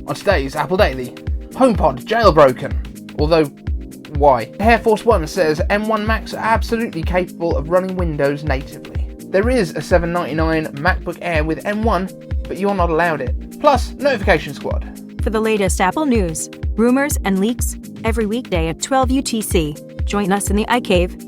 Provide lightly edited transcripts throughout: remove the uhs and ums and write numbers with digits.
On today's Apple Daily, HomePod Jailbroken. Although, why? HairForce One says M1 Macs are absolutely capable of running Windows natively. There is a $799 MacBook Air with M1, but you're not allowed it. Plus, Notification Squad. For the latest Apple news, rumors, and leaks, every weekday at 12 UTC, join us in the iCave.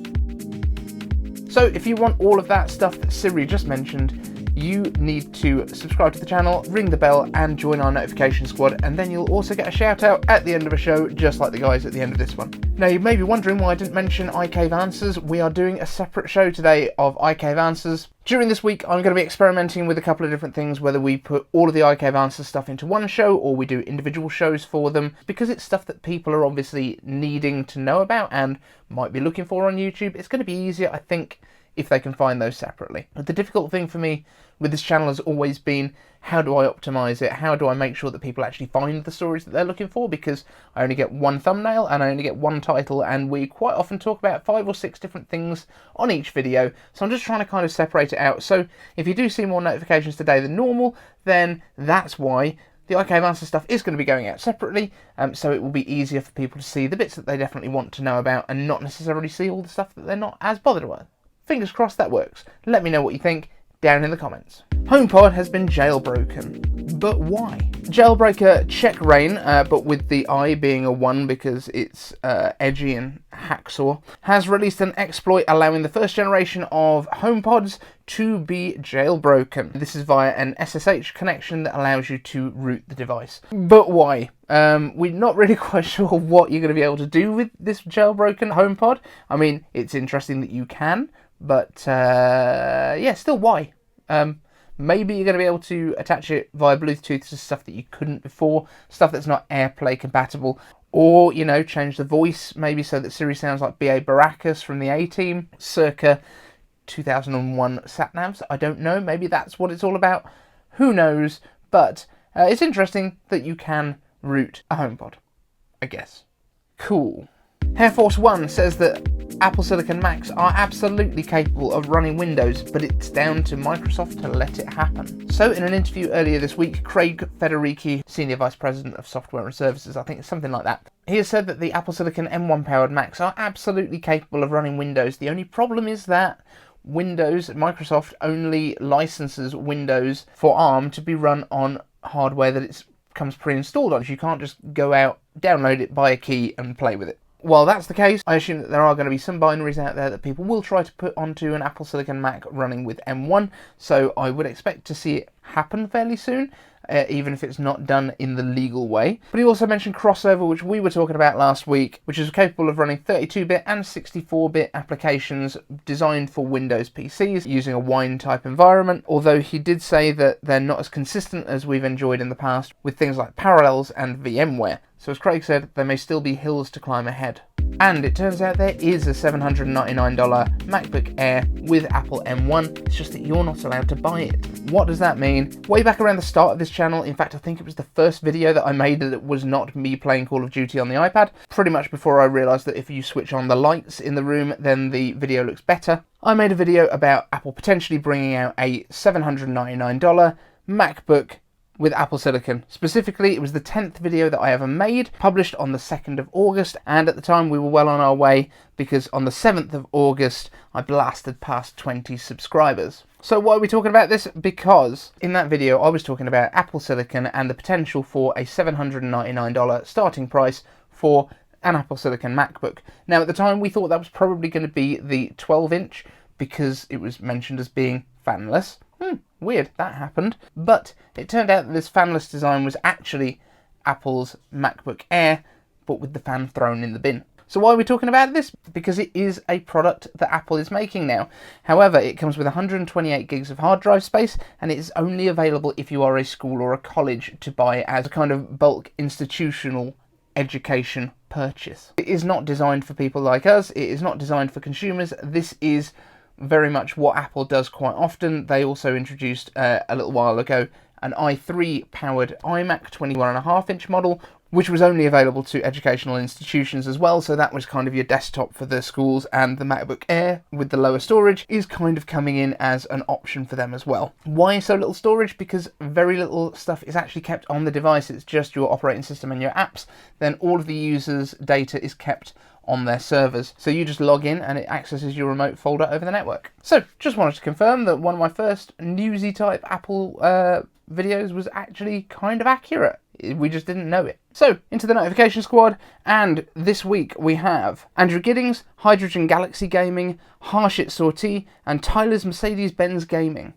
So if you want all of that stuff that Siri just mentioned, you need to subscribe to the channel, ring the bell, and join our notification squad, and then you'll also get a shout out at the end of a show, just like the guys at the end of this one. Now, you may be wondering why I didn't mention iCaveAnswers. We are doing a separate show today of iCaveAnswers. During this week, I'm going to be experimenting with a couple of different things, whether we put all of the iCaveAnswers stuff into one show, or we do individual shows for them, because it's stuff that people are obviously needing to know about and might be looking for on YouTube. It's going to be easier, I think, if they can find those separately. But the difficult thing for me with this channel has always been, how do I optimize it? How do I make sure that people actually find the stories that they're looking for? Because I only get one thumbnail and I only get one title, and we quite often talk about 5 or 6 different things on each video. So I'm just trying to kind of separate it out. So if you do see more notifications today than normal, then that's why. The iCaveAnswers stuff is going to be going out separately, so it will be easier for people to see the bits that they definitely want to know about and not necessarily see all the stuff that they're not as bothered with. Fingers crossed that works. Let me know what you think down in the comments. HomePod has been jailbroken, but why? Jailbreaker Check Rain, but with the I being a 1 because it's edgy and hacksaw, has released an exploit allowing the first generation of HomePods to be jailbroken. This is via an SSH connection that allows you to root the device. But why? We're not really quite sure what you're going to be able to do with this jailbroken HomePod. I mean, it's interesting that you can, but yeah, still why? Maybe you're going to be able to attach it via Bluetooth to stuff that you couldn't before, stuff that's not AirPlay compatible, or, you know, change the voice maybe so that Siri sounds like BA Baraccus from the A-Team, circa 2001 Sat Navs. I don't know, maybe that's what it's all about. Who knows? But it's interesting that you can root a HomePod, I guess. Cool. HairForce One says that Apple Silicon Macs are absolutely capable of running Windows, but it's down to Microsoft to let it happen. So in an interview earlier this week, Craig Federighi, Senior Vice President of Software and Services, I think it's something like that, he has said that the Apple Silicon M1 powered Macs are absolutely capable of running Windows. The only problem is that Microsoft only licenses Windows for ARM to be run on hardware that it comes pre-installed on. You can't just go out, download it, buy a key and play with it. While that's the case, I assume that there are going to be some binaries out there that people will try to put onto an Apple Silicon Mac running with M1, so I would expect to see it happen fairly soon, even if it's not done in the legal way. But he also mentioned Crossover, which we were talking about last week, which is capable of running 32-bit and 64-bit applications designed for Windows PCs using a Wine-type environment, although he did say that they're not as consistent as we've enjoyed in the past with things like Parallels and VMware. So as Craig said, there may still be hills to climb ahead. And it turns out there is a $799 MacBook Air with Apple M1, it's just that you're not allowed to buy it. What does that mean? Way back around the start of this channel, in fact I think it was the first video that I made that was not me playing Call of Duty on the iPad, pretty much before I realised that if you switch on the lights in the room then the video looks better, I made a video about Apple potentially bringing out a $799 MacBook with Apple Silicon. Specifically, it was the 10th video that I ever made, published on the 2nd of August, and at the time we were well on our way, because on the 7th of August, I blasted past 20 subscribers. So why are we talking about this? Because in that video, I was talking about Apple Silicon and the potential for a $799 starting price for an Apple Silicon MacBook. Now, at the time, we thought that was probably going to be the 12-inch, because it was mentioned as being fanless. Weird, that happened. But it turned out that this fanless design was actually Apple's MacBook Air, but with the fan thrown in the bin. So why are we talking about this? Because it is a product that Apple is making now. However, it comes with 128 gigs of hard drive space, and it is only available if you are a school or a college to buy as a kind of bulk institutional education purchase. It is not designed for people like us. It is not designed for consumers. This is very much what Apple does quite often. They also introduced a little while ago an i3 powered iMac 21.5-inch model which was only available to educational institutions as well, so that was kind of your desktop for the schools, and the MacBook Air with the lower storage is kind of coming in as an option for them as well. Why so little storage? Because very little stuff is actually kept on the device. It's just your operating system and your apps. Then all of the users' data is kept on their servers. So you just log in and it accesses your remote folder over the network. So just wanted to confirm that one of my first newsy type Apple videos was actually kind of accurate. We just didn't know it. So into the notification squad, and this week we have Andrew Giddings, Hydrogen Galaxy Gaming, Harshit Sorti, and Tyler's Mercedes-Benz Gaming.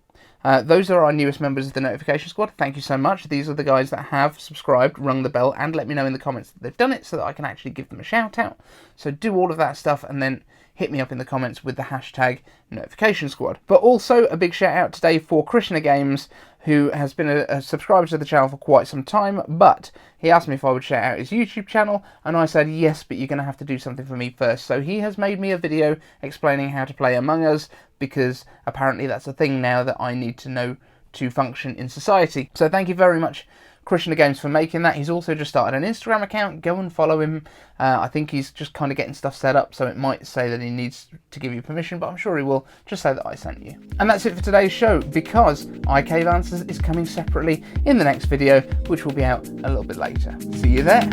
Those are our newest members of the notification squad. Thank you so much. These are the guys that have subscribed, rung the bell, and let me know in the comments that they've done it so that I can actually give them a shout out. So do all of that stuff and then hit me up in the comments with the hashtag notification squad. But also a big shout out today for Krishna Games, who has been a subscriber to the channel for quite some time, but he asked me if I would shout out his YouTube channel, and I said yes, but you're going to have to do something for me first. So he has made me a video explaining how to play Among Us, because apparently that's a thing now that I need to know to function in society. So thank you very much, Krishna Games, for making that. He's also just started an Instagram account. Go and follow him. I think he's just kind of getting stuff set up, so it might say that he needs to give you permission, but I'm sure he will. Just say that I sent you. And that's it for today's show, because iCaveAnswers is coming separately in the next video, which will be out a little bit later. See you there.